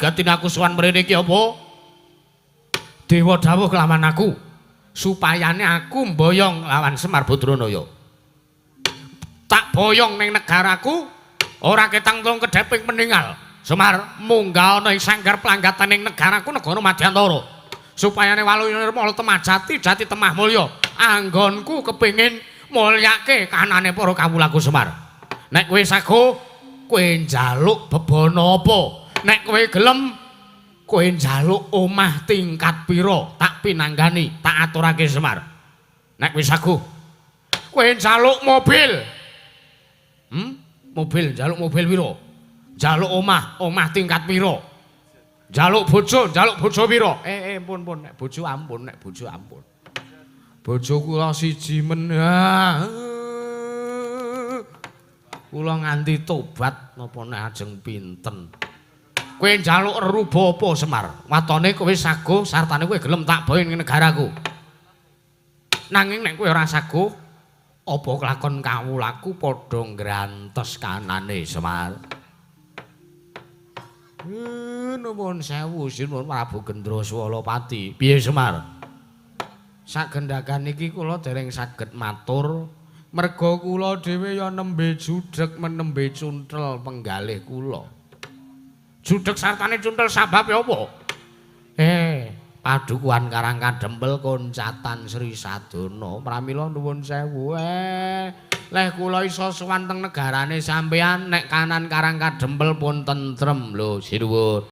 wigatine aku sowan mrene iki apa? Dewa dawuh kelawan aku supayane aku mboyong lawan Semar Badranaya. Tak boyong ning negaraku ora ketang tulung kedheping meninggal. Semar munggah ana ing sanggar planggatan ning negaraku negara Madyantara. Supayane Walunirmala temajati jati temah mulya. Anggonku kepengin mulyake kanane para kawulaku Semar. Nek kowe sago kowe njaluk bebana apa? Nek kowe gelem kowe njaluk omah tingkat pira? Tak pinanggani, tak aturake Semar. Nek wis sago kowe njaluk mobil. Mobil, njaluk mobil pira? Njaluk omah tingkat pira? Njaluk bojo pira? Pun nek bojo ampun, nek bojo ampun. Bojo kula siji men. Kula nganti tobat napa nek ajeng pinten. Kowe njaluk ruba apa Semar? Watone kowe sago sartane kowe gelem tak bawa ning negaraku. Nanging nek kowe ora sago, apa kelakon kawulaku padha ngrantes kanane Semar. Nuwun sewu Sinuwun Prabu Gendraswalapati. Piye Semar? Sagendakan iki kula dereng saged matur merga kula dhewe ya nembe judheg menembe cuntel penggalih kula. Judheg sartane cuntel sababe apa? Padukuhan Karang Kadempel koncatan Sri Sadana. Pramila nuwun sewu. Leh kula iso sowan teng negarane sampeyan nek kanan Karang Kadempel pun tentrem lho Sinuwun.